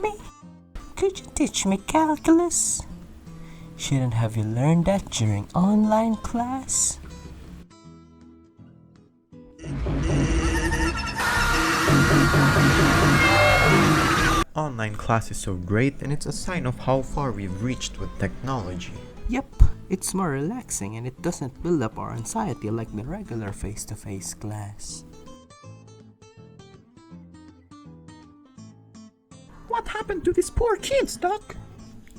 Mommy, could you teach me calculus? Shouldn't have you learned that during online class? Online class is so great, and it's a sign of how far we've reached with technology. Yep, it's more relaxing and it doesn't build up our anxiety like the regular face-to-face class. What happened to these poor kids, Doc?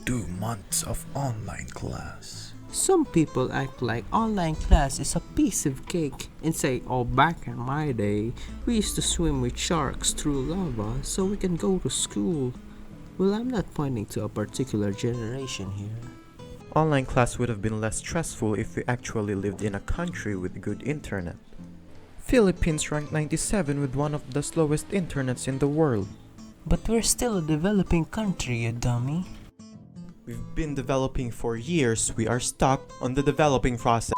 2 months of online class. Some people act like online class is a piece of cake and say, oh, back in my day, we used to swim with sharks through lava so we can go to school. Well, I'm not pointing to a particular generation here. Online class would have been less stressful if we actually lived in a country with good internet. Philippines ranked 97 with one of the slowest internets in the world. But we're still a developing country, you dummy. We've been developing for years. We are stuck on the developing process.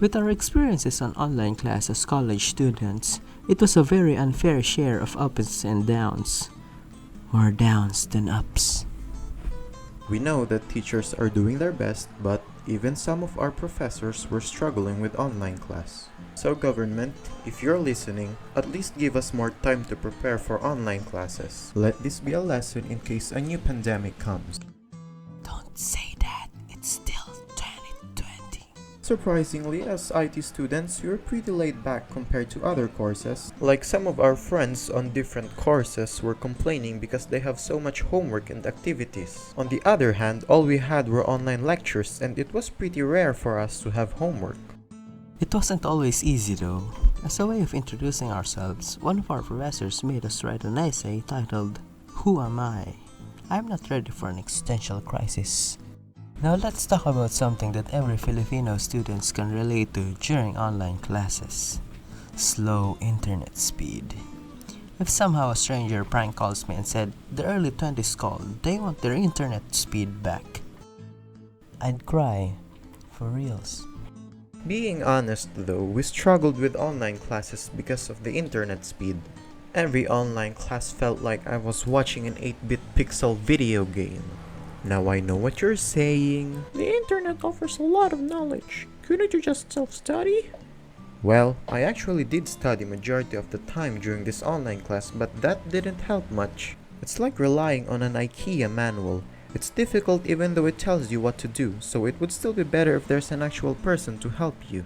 With our experiences on online class as college students, it was a very unfair share of ups and downs. More downs than ups. We know that teachers are doing their best, but even some of our professors were struggling with online class. So government, if you're listening, at least give us more time to prepare for online classes. Let this be a lesson in case a new pandemic comes. Don't say that, it's still 2020. Surprisingly, as IT students, we're pretty laid back compared to other courses. Like some of our friends on different courses were complaining because they have so much homework and activities. On the other hand, all we had were online lectures and it was pretty rare for us to have homework. It wasn't always easy though. As a way of introducing ourselves, one of our professors made us write an essay titled, Who Am I? I'm not ready for an existential crisis. Now let's talk about something that every Filipino students can relate to during online classes. Slow internet speed. If somehow a stranger prank calls me and said, the early 20s called, they want their internet speed back, I'd cry. For reals. Being honest though, we struggled with online classes because of the internet speed. Every online class felt like I was watching an 8-bit pixel video game. Now I know what you're saying. The internet offers a lot of knowledge. Couldn't you just self-study? Well, I actually did study majority of the time during this online class, but that didn't help much. It's like relying on an IKEA manual. It's difficult even though it tells you what to do, so it would still be better if there's an actual person to help you.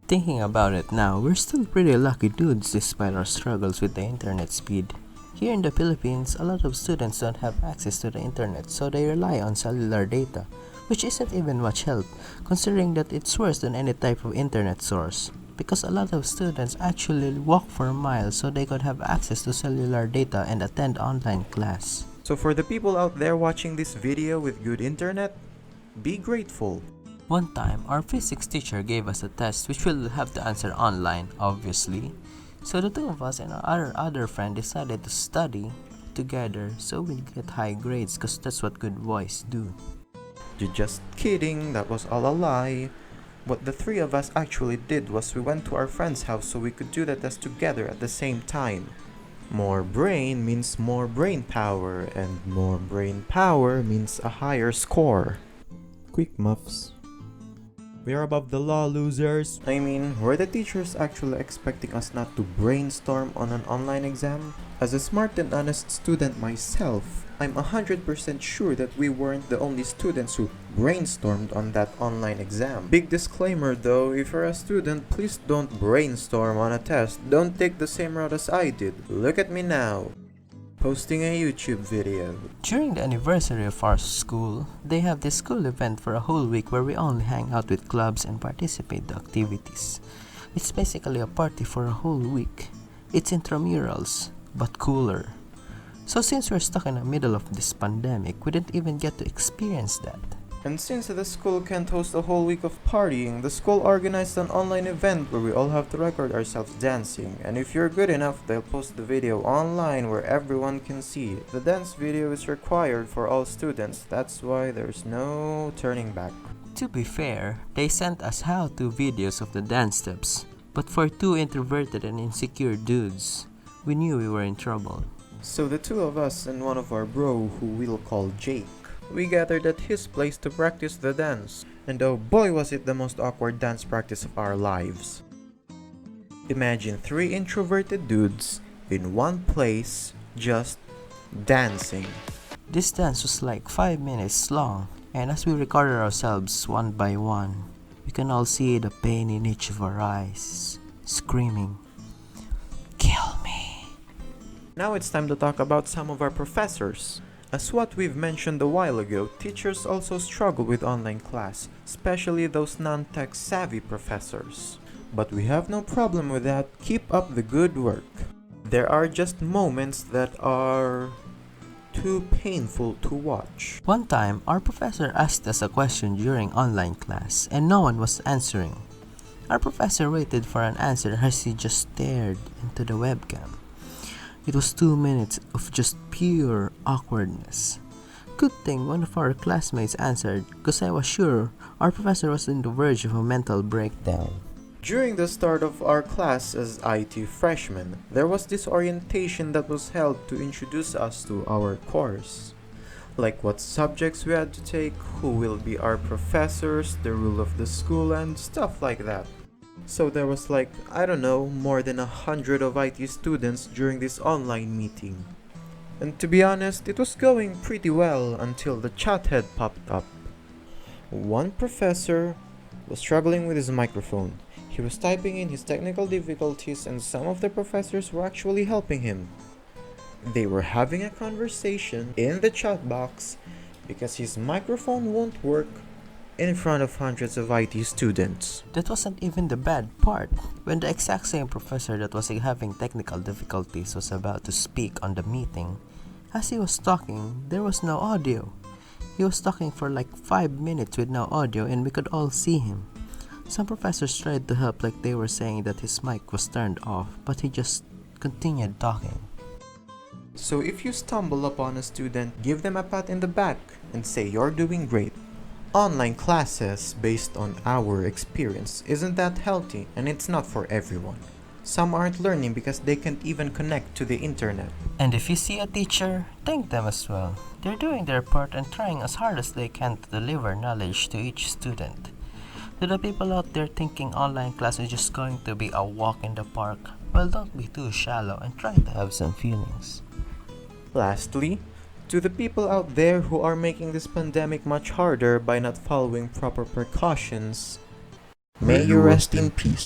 Thinking about it now, we're still pretty lucky dudes despite our struggles with the internet speed. Here in the Philippines, a lot of students don't have access to the internet, so they rely on cellular data, which isn't even much help, considering that it's worse than any type of internet source. Because a lot of students actually walk for miles so they could have access to cellular data and attend online class. So for the people out there watching this video with good internet, be grateful. One time, our physics teacher gave us a test which we'll have to answer online, obviously. So the two of us and our other friend decided to study together so we'd get high grades cause that's what good boys do. You're just kidding, that was all a lie. What the three of us actually did was we went to our friend's house so we could do the test together at the same time. More brain means more brain power, and more brain power means a higher score. Quick muffs. We are above the law, losers. I mean, were the teachers actually expecting us not to brainstorm on an online exam? As a smart and honest student myself, I'm 100% sure that we weren't the only students who brainstormed on that online exam. Big disclaimer though, if you're a student, please don't brainstorm on a test. Don't take the same route as I did. Look at me now. Posting a YouTube video. During the anniversary of our school, they have this school event for a whole week where we only hang out with clubs and participate in activities. It's basically a party for a whole week. It's intramurals, but cooler. So since we're stuck in the middle of this pandemic, we didn't even get to experience that. And since the school can't host a whole week of partying, the school organized an online event where we all have to record ourselves dancing. And if you're good enough, they'll post the video online where everyone can see it. The dance video is required for all students, that's why there's no turning back. To be fair, they sent us how-to videos of the dance steps, but for two introverted and insecure dudes, we knew we were in trouble. So the two of us and one of our bro who we'll call Jake, we gathered at his place to practice the dance. And oh boy was it the most awkward dance practice of our lives. Imagine three introverted dudes in one place just dancing. This dance was like 5 minutes long, and as we recorded ourselves one by one, we can all see the pain in each of our eyes, screaming, "Kill me!" Now it's time to talk about some of our professors. As what we've mentioned a while ago, teachers also struggle with online class, especially those non-tech savvy professors. But we have no problem with that. Keep up the good work. There are just moments that are too painful to watch. One time, our professor asked us a question during online class, and no one was answering. Our professor waited for an answer as he just stared into the webcam. It was 2 minutes of just pure awkwardness. Good thing one of our classmates answered, because I was sure our professor was on the verge of a mental breakdown. During the start of our class as IT freshmen, there was this orientation that was held to introduce us to our course. Like what subjects we had to take, who will be our professors, the rule of the school, and stuff like that. So there was like, I don't know, more than 100 of IT students during this online meeting. And to be honest, it was going pretty well until the chat head popped up. One professor was struggling with his microphone. He was typing in his technical difficulties and some of the professors were actually helping him. They were having a conversation in the chat box because his microphone won't work in front of hundreds of IT students. That wasn't even the bad part. When the exact same professor that was having technical difficulties was about to speak on the meeting, as he was talking, there was no audio. He was talking for like 5 minutes with no audio and we could all see him. Some professors tried to help like they were saying that his mic was turned off, but he just continued talking. So if you stumble upon a student, give them a pat in the back and say you're doing great. Online classes based on our experience isn't that healthy and it's not for everyone. Some aren't learning because they can't even connect to the internet. And if you see a teacher, thank them as well. They're doing their part and trying as hard as they can to deliver knowledge to each student. To the people out there thinking online class is just going to be a walk in the park, well, don't be too shallow and try to have some feelings. Lastly, to the people out there who are making this pandemic much harder by not following proper precautions, may you rest in peace.